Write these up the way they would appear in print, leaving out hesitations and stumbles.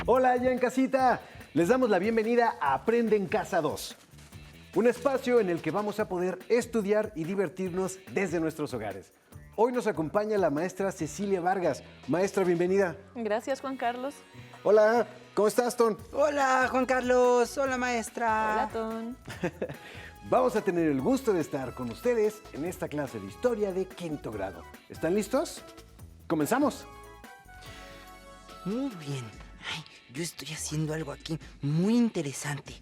Hola, ya en casita. Les damos la bienvenida a Aprende en Casa 2. Un espacio en el que vamos a poder estudiar y divertirnos desde nuestros hogares. Hoy nos acompaña la maestra Cecilia Vargas. Maestra, bienvenida. Gracias, Juan Carlos. Hola, ¿cómo estás, Ton? Hola, Juan Carlos. Hola, maestra. Hola, Ton. Vamos a tener el gusto de estar con ustedes en esta clase de historia de quinto grado. ¿Están listos? ¡Comenzamos! Muy bien. Ay, yo estoy haciendo algo aquí muy interesante.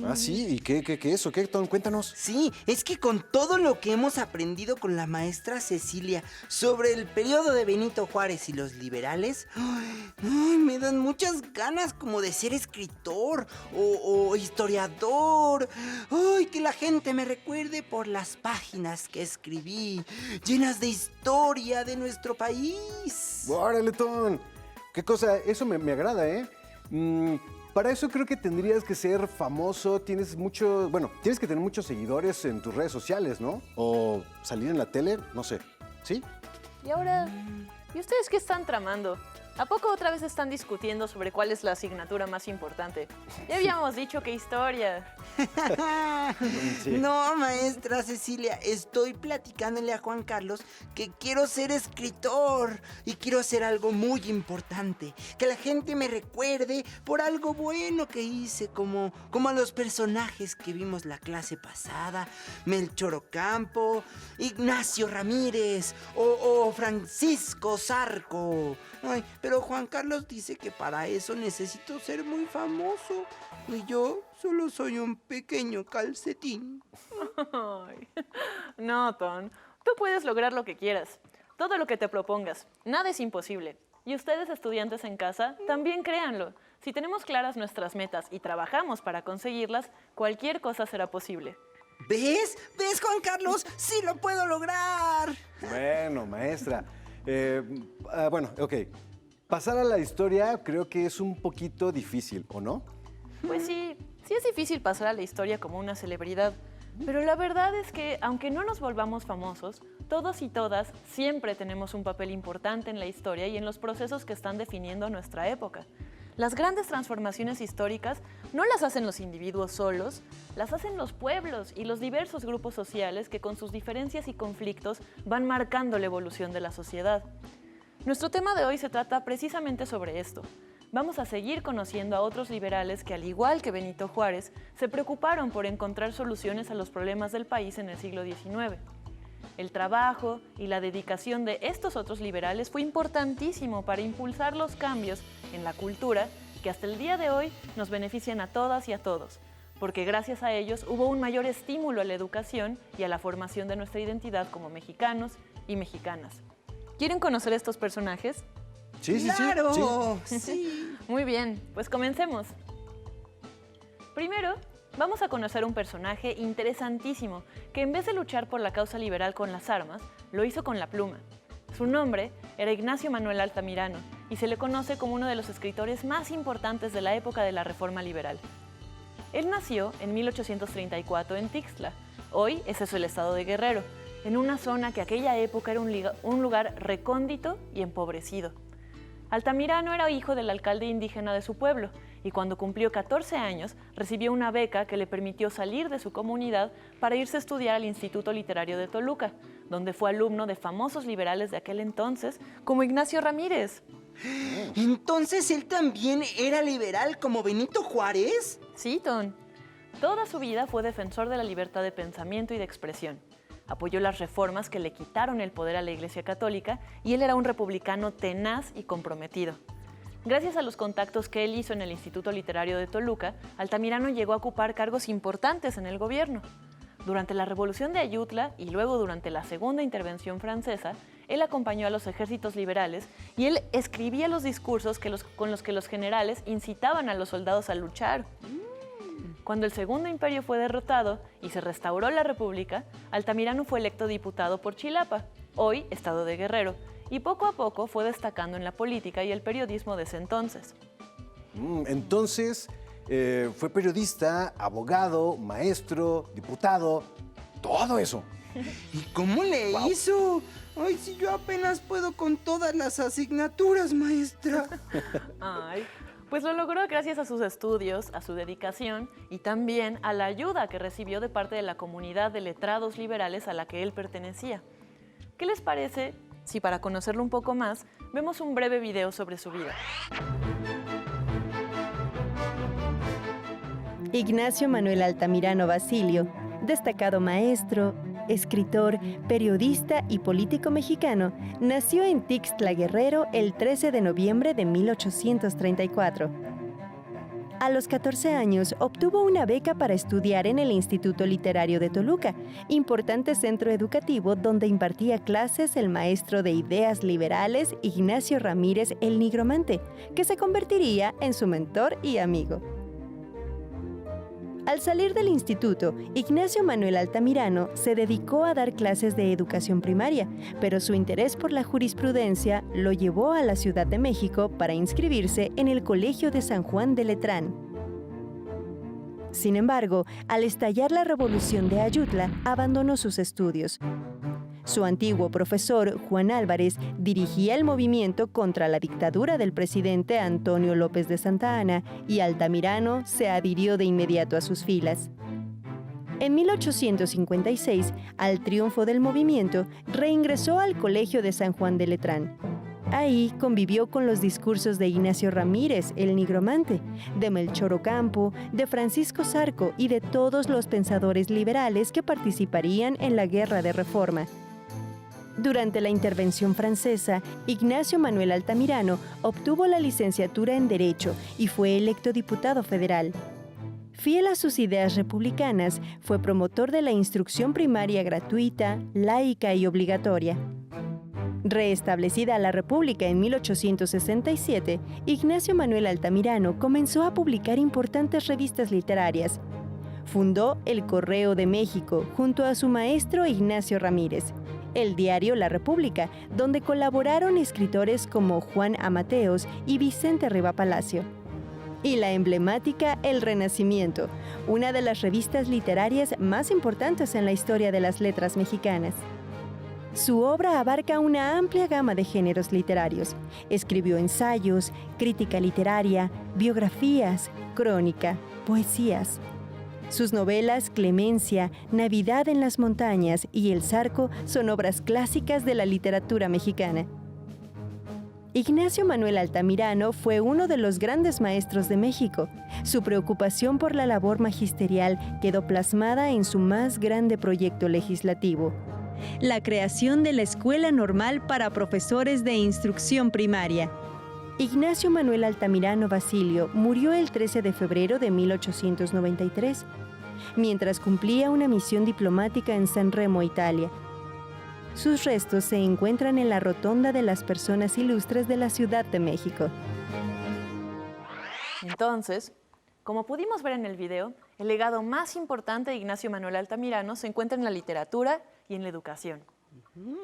Ah, sí, ¿y qué es o qué, Ton? Cuéntanos. Sí, es que con todo lo que hemos aprendido con la maestra Cecilia sobre el periodo de Benito Juárez y los liberales, me dan muchas ganas como de ser escritor o historiador. Ay, que la gente me recuerde por las páginas que escribí, llenas de historia de nuestro país. ¡Órale, Ton! ¿Qué cosa? Eso me agrada, ¿eh? Para eso creo que tendrías que ser famoso, tienes que tener muchos seguidores en tus redes sociales, ¿no? O salir en la tele, no sé. ¿Sí? Y ahora, ¿y ustedes qué están tramando? ¿A poco otra vez están discutiendo sobre cuál es la asignatura más importante? Ya habíamos dicho que historia. Sí. No, maestra Cecilia, estoy platicándole a Juan Carlos que quiero ser escritor y quiero hacer algo muy importante. Que la gente me recuerde por algo bueno que hice, como a los personajes que vimos la clase pasada, Melchor Ocampo, Ignacio Ramírez o Francisco Zarco. Ay, pero Juan Carlos dice que para eso necesito ser muy famoso y yo solo soy un pequeño calcetín. Ay. No, Ton. Tú puedes lograr lo que quieras. Todo lo que te propongas. Nada es imposible. Y ustedes, estudiantes en casa, también créanlo. Si tenemos claras nuestras metas y trabajamos para conseguirlas, cualquier cosa será posible. ¿Ves? ¿Ves, Juan Carlos? ¡Sí lo puedo lograr! Bueno, maestra. Ok. Pasar a la historia creo que es un poquito difícil, ¿o no? Pues sí es difícil pasar a la historia como una celebridad. Pero la verdad es que, aunque no nos volvamos famosos, todos y todas siempre tenemos un papel importante en la historia y en los procesos que están definiendo nuestra época. Las grandes transformaciones históricas no las hacen los individuos solos, las hacen los pueblos y los diversos grupos sociales que con sus diferencias y conflictos van marcando la evolución de la sociedad. Nuestro tema de hoy se trata precisamente sobre esto. Vamos a seguir conociendo a otros liberales que, al igual que Benito Juárez, se preocuparon por encontrar soluciones a los problemas del país en el siglo XIX. El trabajo y la dedicación de estos otros liberales fue importantísimo para impulsar los cambios en la cultura que hasta el día de hoy nos benefician a todas y a todos, porque gracias a ellos hubo un mayor estímulo a la educación y a la formación de nuestra identidad como mexicanos y mexicanas. ¿Quieren conocer estos personajes? Sí. ¡Claro! Sí. Muy bien, pues comencemos. Primero, vamos a conocer un personaje interesantísimo que en vez de luchar por la causa liberal con las armas, lo hizo con la pluma. Su nombre era Ignacio Manuel Altamirano y se le conoce como uno de los escritores más importantes de la época de la Reforma Liberal. Él nació en 1834 en Tixtla, hoy ese es el estado de Guerrero, en una zona que aquella época era un lugar recóndito y empobrecido. Altamirano era hijo del alcalde indígena de su pueblo y cuando cumplió 14 años recibió una beca que le permitió salir de su comunidad para irse a estudiar al Instituto Literario de Toluca, donde fue alumno de famosos liberales de aquel entonces como Ignacio Ramírez. ¿Entonces él también era liberal como Benito Juárez? Sí, Ton. Toda su vida fue defensor de la libertad de pensamiento y de expresión. Apoyó las reformas que le quitaron el poder a la Iglesia Católica y él era un republicano tenaz y comprometido. Gracias a los contactos que él hizo en el Instituto Literario de Toluca, Altamirano llegó a ocupar cargos importantes en el gobierno. Durante la Revolución de Ayutla y luego durante la Segunda Intervención Francesa, él acompañó a los ejércitos liberales y él escribía los discursos con los que los generales incitaban a los soldados a luchar. Cuando el Segundo Imperio fue derrotado y se restauró la República, Altamirano fue electo diputado por Chilapa, hoy estado de Guerrero, y poco a poco fue destacando en la política y el periodismo de ese entonces. Entonces, fue periodista, abogado, maestro, diputado, todo eso. ¿Y cómo le hizo? Ay, si yo apenas puedo con todas las asignaturas, maestra. Ay, pues lo logró gracias a sus estudios, a su dedicación y también a la ayuda que recibió de parte de la comunidad de letrados liberales a la que él pertenecía. ¿Qué les parece si para conocerlo un poco más vemos un breve video sobre su vida? Ignacio Manuel Altamirano Basilio, destacado maestro, escritor, periodista y político mexicano, nació en Tixtla Guerrero el 13 de noviembre de 1834. A los 14 años obtuvo una beca para estudiar en el Instituto Literario de Toluca, importante centro educativo donde impartía clases el maestro de ideas liberales Ignacio Ramírez el Nigromante, que se convertiría en su mentor y amigo. Al salir del instituto, Ignacio Manuel Altamirano se dedicó a dar clases de educación primaria, pero su interés por la jurisprudencia lo llevó a la Ciudad de México para inscribirse en el Colegio de San Juan de Letrán. Sin embargo, al estallar la Revolución de Ayutla, abandonó sus estudios. Su antiguo profesor, Juan Álvarez, dirigía el movimiento contra la dictadura del presidente Antonio López de Santa Anna y Altamirano se adhirió de inmediato a sus filas. En 1856, al triunfo del movimiento, reingresó al Colegio de San Juan de Letrán. Ahí convivió con los discursos de Ignacio Ramírez, el Nigromante, de Melchor Ocampo, de Francisco Zarco y de todos los pensadores liberales que participarían en la Guerra de Reforma. Durante la intervención francesa, Ignacio Manuel Altamirano obtuvo la licenciatura en Derecho y fue electo diputado federal. Fiel a sus ideas republicanas, fue promotor de la instrucción primaria gratuita, laica y obligatoria. Restablecida la República en 1867, Ignacio Manuel Altamirano comenzó a publicar importantes revistas literarias. Fundó El Correo de México junto a su maestro Ignacio Ramírez, el diario La República, donde colaboraron escritores como Juan Amateos y Vicente Riva Palacio. Y la emblemática El Renacimiento, una de las revistas literarias más importantes en la historia de las letras mexicanas. Su obra abarca una amplia gama de géneros literarios. Escribió ensayos, crítica literaria, biografías, crónica, poesías. Sus novelas Clemencia, Navidad en las montañas y El Zarco son obras clásicas de la literatura mexicana. Ignacio Manuel Altamirano fue uno de los grandes maestros de México. Su preocupación por la labor magisterial quedó plasmada en su más grande proyecto legislativo: la creación de la Escuela Normal para Profesores de Instrucción Primaria. Ignacio Manuel Altamirano Basilio murió el 13 de febrero de 1893, mientras cumplía una misión diplomática en San Remo, Italia. Sus restos se encuentran en la Rotonda de las Personas Ilustres de la Ciudad de México. Entonces, como pudimos ver en el video, el legado más importante de Ignacio Manuel Altamirano se encuentra en la literatura y en la educación.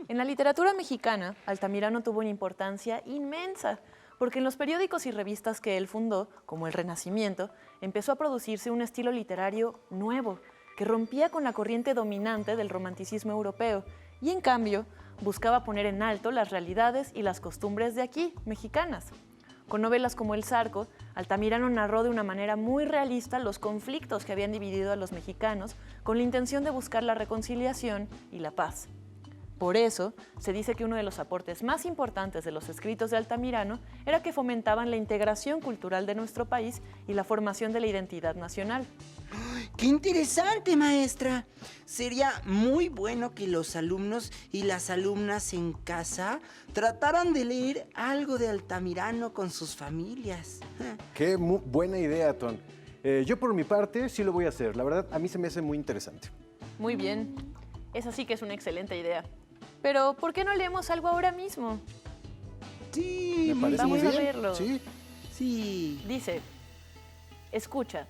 En la literatura mexicana, Altamirano tuvo una importancia inmensa, porque en los periódicos y revistas que él fundó, como El Renacimiento, empezó a producirse un estilo literario nuevo, que rompía con la corriente dominante del romanticismo europeo y, en cambio, buscaba poner en alto las realidades y las costumbres de aquí, mexicanas. Con novelas como El Zarco, Altamirano narró de una manera muy realista los conflictos que habían dividido a los mexicanos con la intención de buscar la reconciliación y la paz. Por eso, se dice que uno de los aportes más importantes de los escritos de Altamirano era que fomentaban la integración cultural de nuestro país y la formación de la identidad nacional. ¡Qué interesante, maestra! Sería muy bueno que los alumnos y las alumnas en casa trataran de leer algo de Altamirano con sus familias. Qué buena idea, Ton. Yo por mi parte sí lo voy a hacer. La verdad, a mí se me hace muy interesante. Muy bien. Esa sí que es una excelente idea. Pero, ¿por qué no leemos algo ahora mismo? Sí, Me parece Vamos muy a bien. verlo. Sí. sí. Dice, escucha,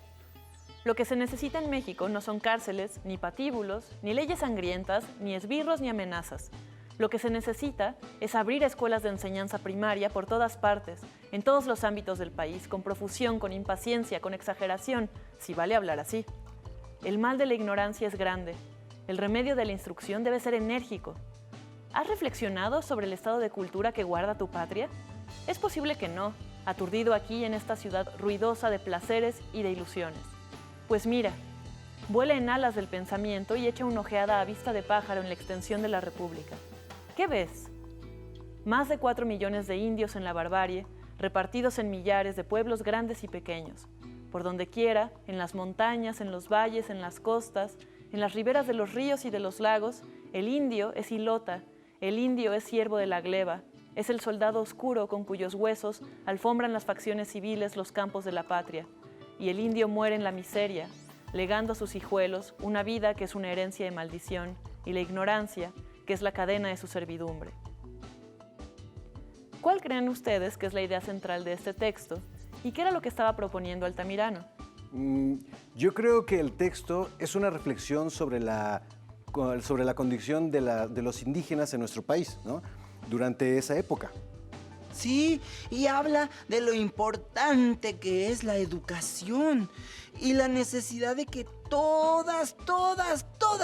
lo que se necesita en México no son cárceles, ni patíbulos, ni leyes sangrientas, ni esbirros, ni amenazas. Lo que se necesita es abrir escuelas de enseñanza primaria por todas partes, en todos los ámbitos del país, con profusión, con impaciencia, con exageración, si vale hablar así. El mal de la ignorancia es grande. El remedio de la instrucción debe ser enérgico. ¿Has reflexionado sobre el estado de cultura que guarda tu patria? Es posible que no, aturdido aquí en esta ciudad ruidosa de placeres y de ilusiones. Pues mira, vuela en alas del pensamiento y echa una ojeada a vista de pájaro en la extensión de la República. ¿Qué ves? Más de 4 millones de indios en la barbarie, repartidos en millares de pueblos grandes y pequeños. Por donde quiera, en las montañas, en los valles, en las costas, en las riberas de los ríos y de los lagos, el indio es ilota, el indio es siervo de la gleba, es el soldado oscuro con cuyos huesos alfombran las facciones civiles los campos de la patria. Y el indio muere en la miseria, legando a sus hijuelos una vida que es una herencia de maldición y la ignorancia que es la cadena de su servidumbre. ¿Cuál creen ustedes que es la idea central de este texto y qué era lo que estaba proponiendo Altamirano? Yo creo que el texto es una reflexión sobre la condición de los indígenas en nuestro país, ¿no? Durante esa época. Sí, y habla de lo importante que es la educación y la necesidad de que todas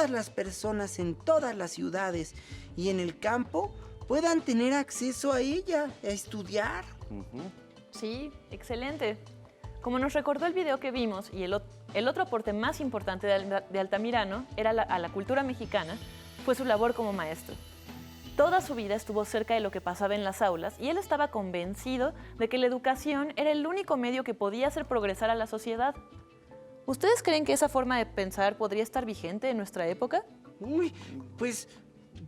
las personas en todas las ciudades y en el campo puedan tener acceso a ella, a estudiar. Sí, excelente. Como nos recordó el video que vimos, y el otro aporte más importante de Altamirano era a la cultura mexicana, fue su labor como maestro. Toda su vida estuvo cerca de lo que pasaba en las aulas y él estaba convencido de que la educación era el único medio que podía hacer progresar a la sociedad. ¿Ustedes creen que esa forma de pensar podría estar vigente en nuestra época? Uy, pues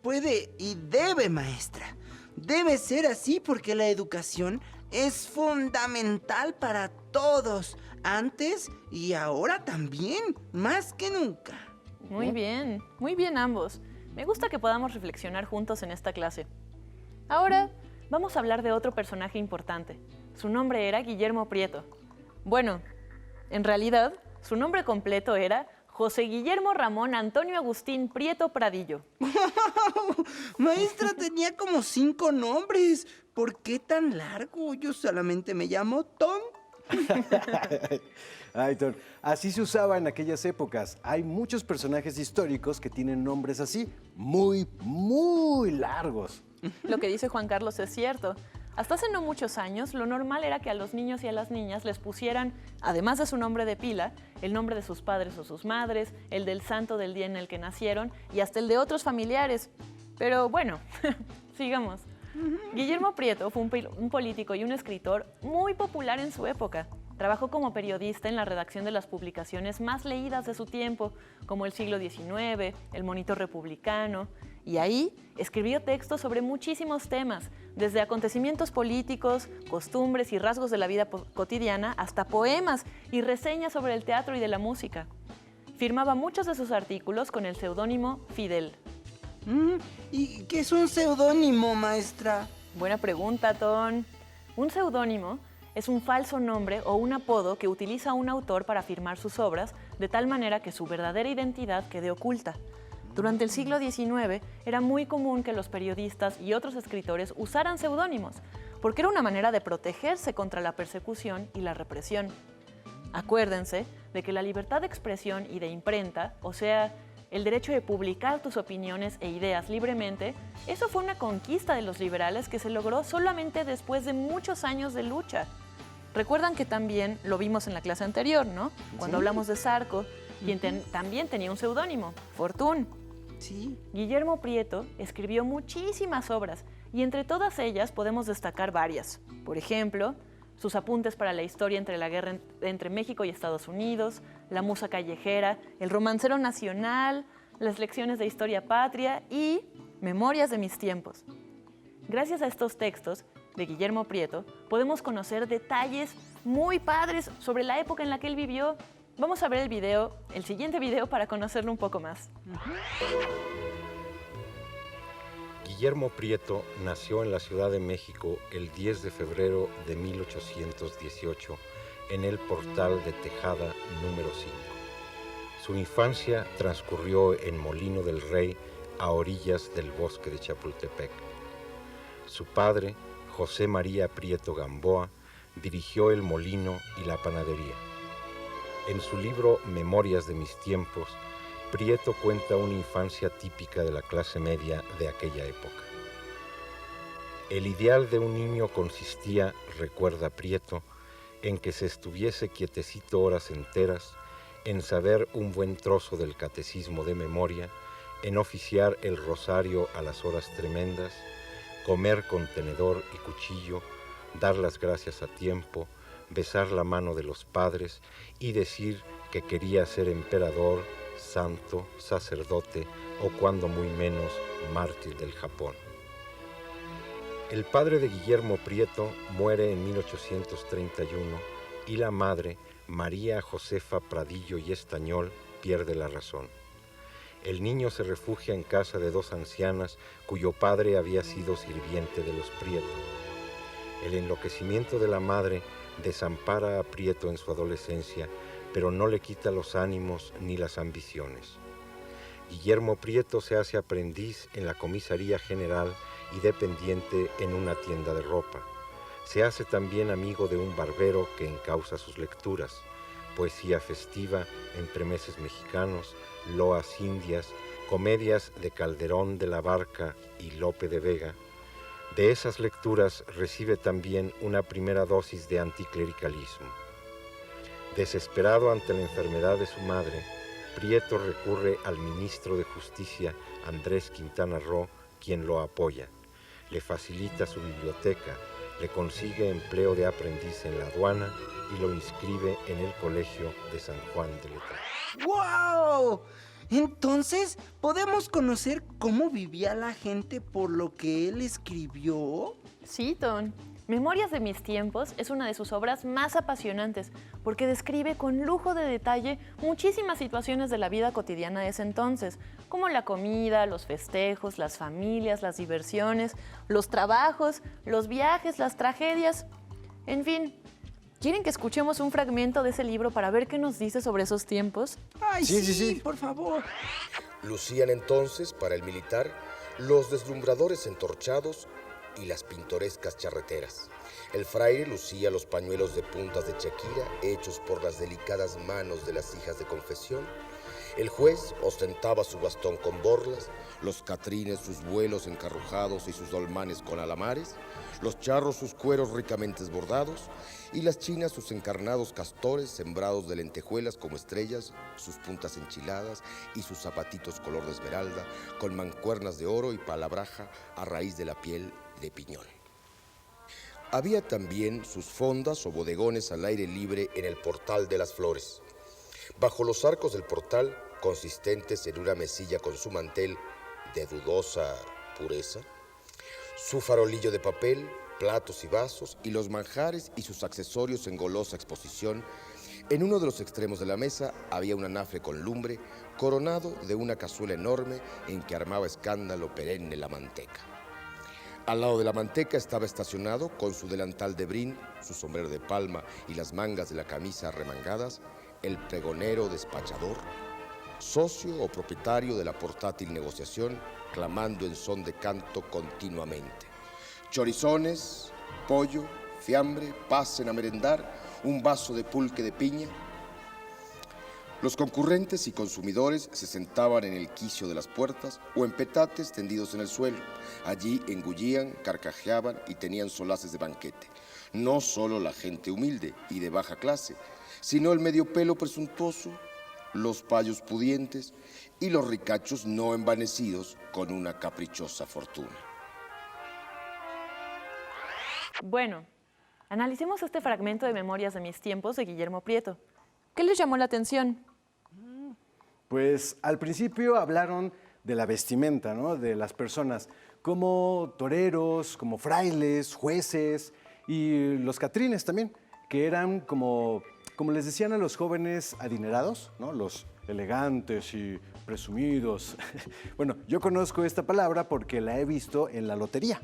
puede y debe, maestra. Debe ser así porque la educación es fundamental para todos, antes y ahora también, más que nunca. Muy bien ambos. Me gusta que podamos reflexionar juntos en esta clase. Ahora vamos a hablar de otro personaje importante. Su nombre era Guillermo Prieto. Bueno, en realidad, su nombre completo era José Guillermo Ramón Antonio Agustín Prieto Pradillo. Maestra, tenía como 5 nombres. ¿Por qué tan largo? Yo solamente me llamo Tom. Ay, Tom, así se usaba en aquellas épocas. Hay muchos personajes históricos que tienen nombres así, muy largos. Lo que dice Juan Carlos es cierto. Hasta hace no muchos años, lo normal era que a los niños y a las niñas les pusieran, además de su nombre de pila, el nombre de sus padres o sus madres, el del santo del día en el que nacieron y hasta el de otros familiares. Pero bueno, sigamos. Guillermo Prieto fue un político y un escritor muy popular en su época. Trabajó como periodista en la redacción de las publicaciones más leídas de su tiempo, como El Siglo XIX, El Monitor Republicano, y ahí escribió textos sobre muchísimos temas, desde acontecimientos políticos, costumbres y rasgos de la vida cotidiana, hasta poemas y reseñas sobre el teatro y de la música. Firmaba muchos de sus artículos con el seudónimo Fidel. ¿Y qué es un seudónimo, maestra? Buena pregunta, Ton. Un seudónimo es un falso nombre o un apodo que utiliza un autor para firmar sus obras de tal manera que su verdadera identidad quede oculta. Durante el siglo XIX era muy común que los periodistas y otros escritores usaran seudónimos, porque era una manera de protegerse contra la persecución y la represión. Acuérdense de que la libertad de expresión y de imprenta, o sea, el derecho de publicar tus opiniones e ideas libremente, eso fue una conquista de los liberales que se logró solamente después de muchos años de lucha. Recuerdan que también lo vimos en la clase anterior, ¿no? Cuando hablamos de Zarco, quien también tenía un seudónimo, Fortún. Sí. Guillermo Prieto escribió muchísimas obras y entre todas ellas podemos destacar varias. Por ejemplo, sus apuntes para la historia entre la guerra entre México y Estados Unidos, La Musa Callejera, El Romancero Nacional, Las Lecciones de Historia Patria y Memorias de mis tiempos. Gracias a estos textos de Guillermo Prieto, podemos conocer detalles muy padres sobre la época en la que él vivió. Vamos a ver el siguiente video para conocerlo un poco más. Guillermo Prieto nació en la Ciudad de México el 10 de febrero de 1818 en el Portal de Tejada número 5. Su infancia transcurrió en Molino del Rey, a orillas del bosque de Chapultepec. Su padre, José María Prieto Gamboa, dirigió el molino y la panadería. En su libro Memorias de mis tiempos, Prieto cuenta una infancia típica de la clase media de aquella época. El ideal de un niño consistía, recuerda Prieto, en que se estuviese quietecito horas enteras, en saber un buen trozo del catecismo de memoria, en oficiar el rosario a las horas tremendas, comer con tenedor y cuchillo, dar las gracias a tiempo, besar la mano de los padres y decir que quería ser emperador, santo, sacerdote o cuando muy menos mártir del Japón. El padre de Guillermo Prieto muere en 1831 y la madre, María Josefa Pradillo y Estañol, pierde la razón. El niño se refugia en casa de dos ancianas cuyo padre había sido sirviente de los Prieto. El enloquecimiento de la madre desampara a Prieto en su adolescencia, pero no le quita los ánimos ni las ambiciones. Guillermo Prieto se hace aprendiz en la comisaría general y dependiente en una tienda de ropa. Se hace también amigo de un barbero que encausa sus lecturas, poesía festiva, entremeses mexicanos, loas indias, comedias de Calderón de la Barca y Lope de Vega. De esas lecturas recibe también una primera dosis de anticlericalismo. Desesperado ante la enfermedad de su madre, Prieto recurre al ministro de Justicia, Andrés Quintana Roo, quien lo apoya. Le facilita su biblioteca, le consigue empleo de aprendiz en la aduana y lo inscribe en el colegio de San Juan de Letrán. ¡Wow! Entonces, ¿podemos conocer cómo vivía la gente por lo que él escribió? Sí, Ton. Memorias de mis tiempos es una de sus obras más apasionantes porque describe con lujo de detalle muchísimas situaciones de la vida cotidiana de ese entonces, como la comida, los festejos, las familias, las diversiones, los trabajos, los viajes, las tragedias, en fin. ¿Quieren que escuchemos un fragmento de ese libro para ver qué nos dice sobre esos tiempos? ¡Ay, Sí, sí, sí, sí. por favor! Lucían entonces, para el militar, los deslumbradores entorchados y las pintorescas charreteras. El fraile lucía los pañuelos de puntas de Shakira hechos por las delicadas manos de las hijas de confesión. El juez ostentaba su bastón con borlas, los catrines sus vuelos encarrujados y sus dolmanes con alamares, los charros sus cueros ricamente bordados y las chinas sus encarnados castores sembrados de lentejuelas como estrellas, sus puntas enchiladas y sus zapatitos color de esmeralda con mancuernas de oro y palabraja a raíz de la piel de piñón. Había también sus fondas o bodegones al aire libre en el portal de las flores. Bajo los arcos del portal, consistentes en una mesilla con su mantel de dudosa pureza, su farolillo de papel, platos y vasos y los manjares y sus accesorios en golosa exposición, en uno de los extremos de la mesa había un anafre con lumbre coronado de una cazuela enorme en que armaba escándalo perenne la manteca. Al lado de la manteca estaba estacionado, con su delantal de brin, su sombrero de palma y las mangas de la camisa arremangadas, el pregonero despachador, socio o propietario de la portátil negociación, clamando en son de canto continuamente. Chorizones, pollo, fiambre, pasen a merendar, un vaso de pulque de piña. Los concurrentes y consumidores se sentaban en el quicio de las puertas o en petates tendidos en el suelo. Allí engullían, carcajeaban y tenían solaces de banquete. No solo la gente humilde y de baja clase, sino el medio pelo presuntuoso, los payos pudientes y los ricachos no envanecidos con una caprichosa fortuna. Bueno, analicemos este fragmento de Memorias de mis tiempos de Guillermo Prieto. ¿Qué les llamó la atención? Pues al principio hablaron de la vestimenta, ¿no? De las personas, como toreros, como frailes, jueces y los catrines también, que eran como les decían a los jóvenes adinerados, ¿no? Los elegantes y presumidos. Bueno, yo conozco esta palabra porque la he visto en la lotería.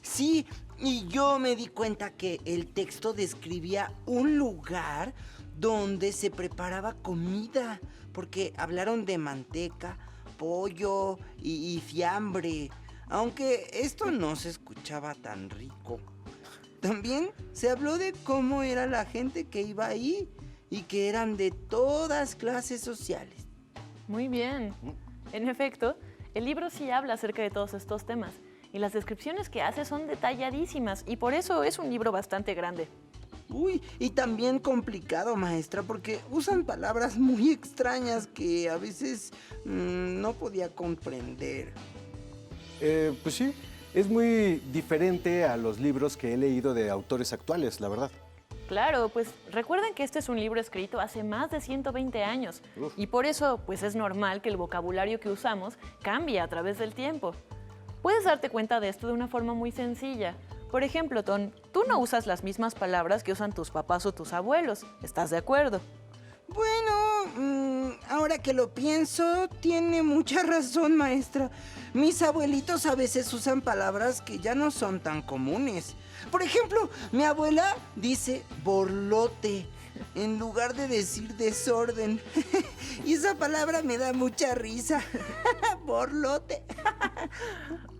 Sí, y yo me di cuenta que el texto describía un lugar donde se preparaba comida, porque hablaron de manteca, pollo y fiambre, aunque esto no se escuchaba tan rico. También se habló de cómo era la gente que iba ahí y que eran de todas clases sociales. Muy bien. En efecto, el libro sí habla acerca de todos estos temas y las descripciones que hace son detalladísimas y por eso es un libro bastante grande. Uy, y también complicado, maestra, porque usan palabras muy extrañas que a veces no podía comprender. Pues sí, es muy diferente a los libros que he leído de autores actuales, la verdad. Claro, pues recuerden que este es un libro escrito hace más de 120 años y por eso pues es normal que el vocabulario que usamos cambie a través del tiempo. Puedes darte cuenta de esto de una forma muy sencilla. Por ejemplo, Ton, tú no usas las mismas palabras que usan tus papás o tus abuelos, ¿estás de acuerdo? Bueno, ahora que lo pienso, tiene mucha razón, maestra. Mis abuelitos a veces usan palabras que ya no son tan comunes. Por ejemplo, mi abuela dice borlote en lugar de decir desorden. Y esa palabra me da mucha risa. Borlote.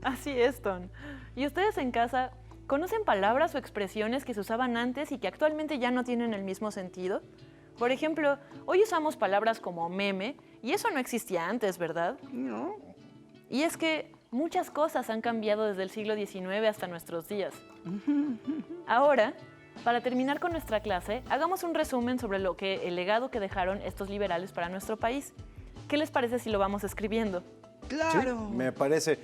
Así es, Ton. ¿Y ustedes en casa conocen palabras o expresiones que se usaban antes y que actualmente ya no tienen el mismo sentido? Por ejemplo, hoy usamos palabras como meme y eso no existía antes, ¿verdad? No. Y es que muchas cosas han cambiado desde el siglo XIX hasta nuestros días. Ahora, para terminar con nuestra clase, hagamos un resumen sobre el legado que dejaron estos liberales para nuestro país. ¿Qué les parece si lo vamos escribiendo? Claro. Sí, me parece.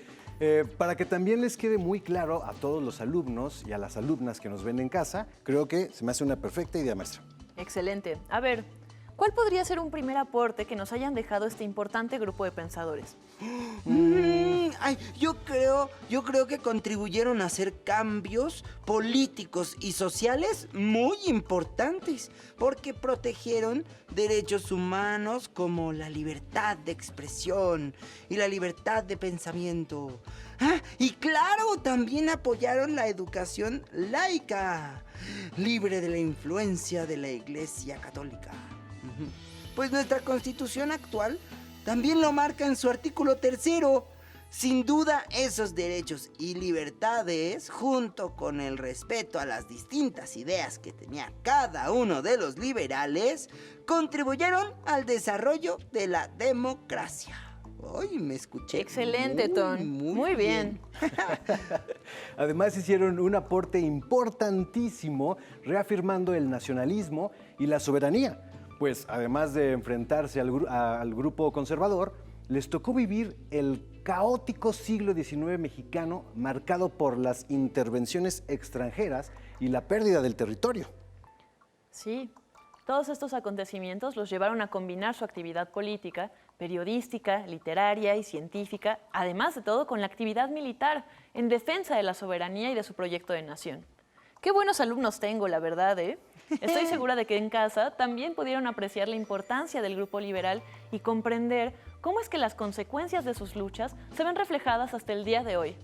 Para que también les quede muy claro a todos los alumnos y a las alumnas que nos ven en casa, creo que se me hace una perfecta idea, maestra. Excelente. A ver, ¿cuál podría ser un primer aporte que nos hayan dejado este importante grupo de pensadores? Yo creo que contribuyeron a hacer cambios políticos y sociales muy importantes, porque protegieron derechos humanos como la libertad de expresión y la libertad de pensamiento. Y claro, también apoyaron la educación laica, libre de la influencia de la Iglesia Católica. Pues nuestra Constitución actual también lo marca en su artículo 3º. Sin duda, esos derechos y libertades, junto con el respeto a las distintas ideas que tenía cada uno de los liberales, contribuyeron al desarrollo de la democracia. Ay, me escuché. Excelente, Ton. Muy bien. Además, hicieron un aporte importantísimo reafirmando el nacionalismo y la soberanía. Pues además de enfrentarse al grupo conservador, les tocó vivir el caótico siglo XIX mexicano marcado por las intervenciones extranjeras y la pérdida del territorio. Sí, todos estos acontecimientos los llevaron a combinar su actividad política, periodística, literaria y científica, además de todo con la actividad militar en defensa de la soberanía y de su proyecto de nación. Qué buenos alumnos tengo, la verdad, ¿eh? Estoy segura de que en casa también pudieron apreciar la importancia del grupo liberal y comprender cómo es que las consecuencias de sus luchas se ven reflejadas hasta el día de hoy.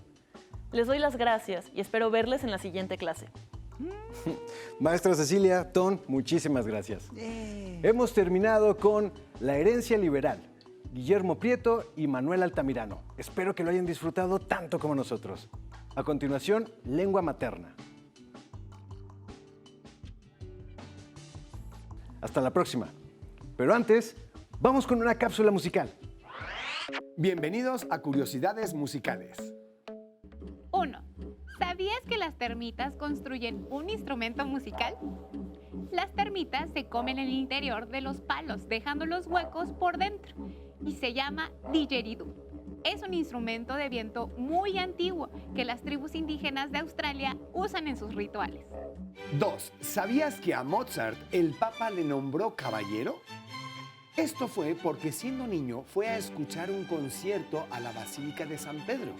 Les doy las gracias y espero verles en la siguiente clase. Maestra Cecilia, Ton, muchísimas gracias. Hemos terminado con La herencia liberal, Guillermo Prieto y Manuel Altamirano. Espero que lo hayan disfrutado tanto como nosotros. A continuación, lengua materna. Hasta la próxima. Pero antes, vamos con una cápsula musical. Bienvenidos a Curiosidades Musicales. 1. ¿Sabías que las termitas construyen un instrumento musical? Las termitas se comen el interior de los palos, dejando los huecos por dentro, y se llama didgeridoo. Es un instrumento de viento muy antiguo que las tribus indígenas de Australia usan en sus rituales. 2. ¿Sabías que a Mozart el Papa le nombró caballero? Esto fue porque siendo niño fue a escuchar un concierto a la Basílica de San Pedro.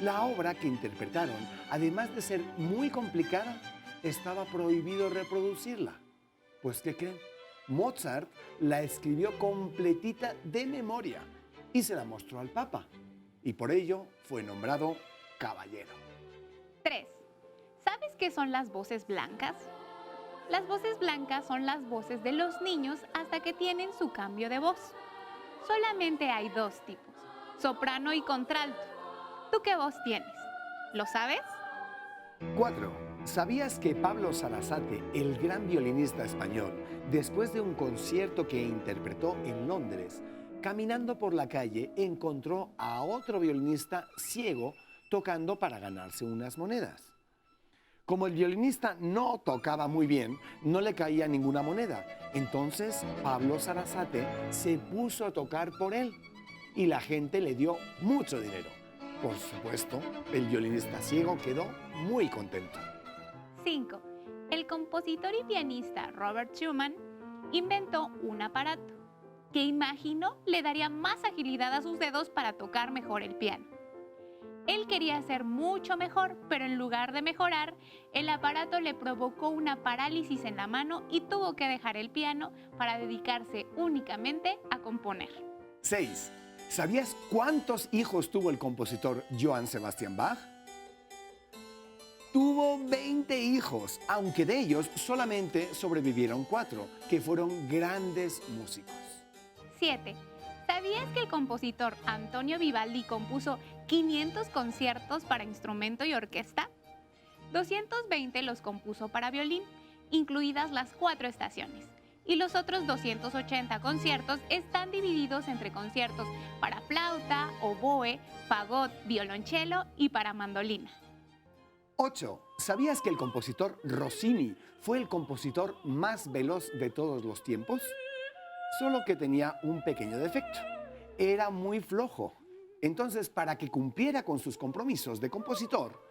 La obra que interpretaron, además de ser muy complicada, estaba prohibido reproducirla. Pues, ¿qué creen? Mozart la escribió completita de memoria y se la mostró al Papa. Y por ello fue nombrado caballero. 3. ¿Sabes qué son las voces blancas? Las voces blancas son las voces de los niños hasta que tienen su cambio de voz. Solamente hay 2 tipos, soprano y contralto. ¿Tú qué voz tienes? ¿Lo sabes? 4. ¿Sabías que Pablo Sarasate, el gran violinista español, después de un concierto que interpretó en Londres, caminando por la calle, encontró a otro violinista ciego tocando para ganarse unas monedas. Como el violinista no tocaba muy bien, no le caía ninguna moneda. Entonces Pablo Sarasate se puso a tocar por él y la gente le dio mucho dinero. Por supuesto, el violinista ciego quedó muy contento. 5. El compositor y pianista Robert Schumann inventó un aparato que imaginó le daría más agilidad a sus dedos para tocar mejor el piano. Él quería ser mucho mejor, pero en lugar de mejorar, el aparato le provocó una parálisis en la mano y tuvo que dejar el piano para dedicarse únicamente a componer. 6. ¿Sabías cuántos hijos tuvo el compositor Johann Sebastian Bach? Tuvo 20 hijos, aunque de ellos solamente sobrevivieron 4, que fueron grandes músicos. 7. ¿Sabías que el compositor Antonio Vivaldi compuso 500 conciertos para instrumento y orquesta? 220 los compuso para violín, incluidas las 4 estaciones. Y los otros 280 conciertos están divididos entre conciertos para flauta, oboe, fagot, violonchelo y para mandolina. 8. ¿Sabías que el compositor Rossini fue el compositor más veloz de todos los tiempos? Solo que tenía un pequeño defecto. Era muy flojo. Entonces, para que cumpliera con sus compromisos de compositor,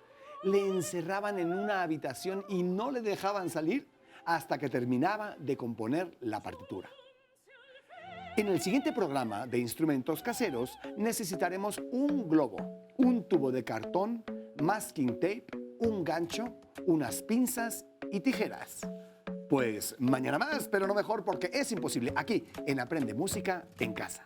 le encerraban en una habitación y no le dejaban salir hasta que terminaba de componer la partitura. En el siguiente programa de instrumentos caseros necesitaremos un globo, un tubo de cartón, masking tape, un gancho, unas pinzas y tijeras. Pues mañana más, pero no mejor porque es imposible, aquí en Aprende Música en Casa.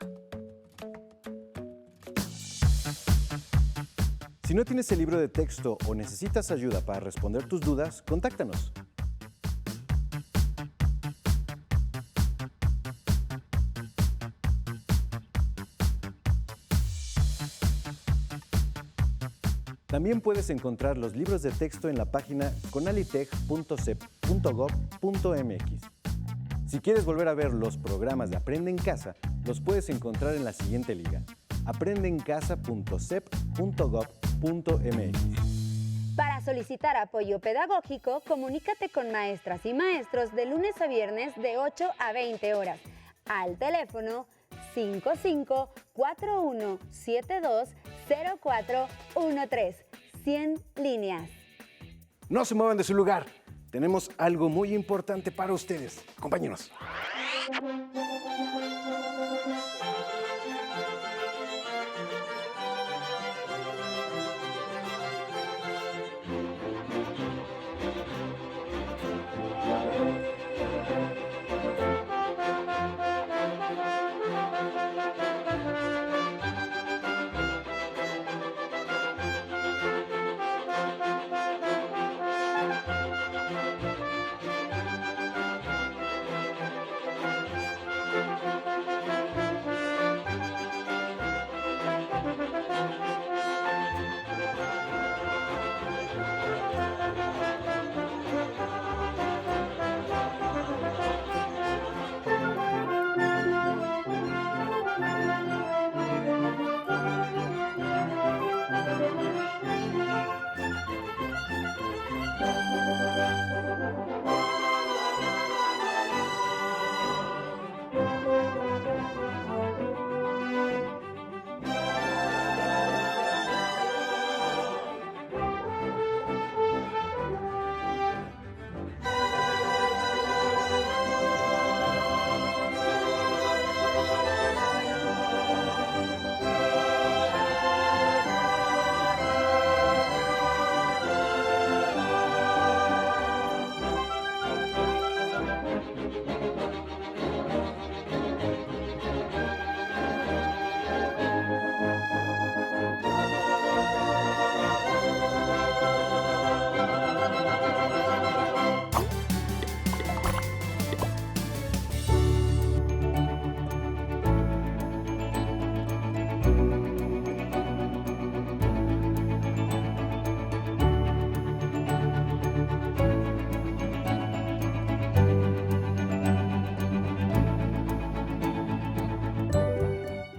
Si no tienes el libro de texto o necesitas ayuda para responder tus dudas, contáctanos. También puedes encontrar los libros de texto en la página conalitech.cep.gov.mx. Si quieres volver a ver los programas de Aprende en Casa, los puedes encontrar en la siguiente liga: aprendeencasa.cep.gov.mx. Para solicitar apoyo pedagógico, comunícate con maestras y maestros de lunes a viernes de 8 a 20 horas al teléfono 5541720413. 100 líneas. No se muevan de su lugar. Tenemos algo muy importante para ustedes. Acompáñenos.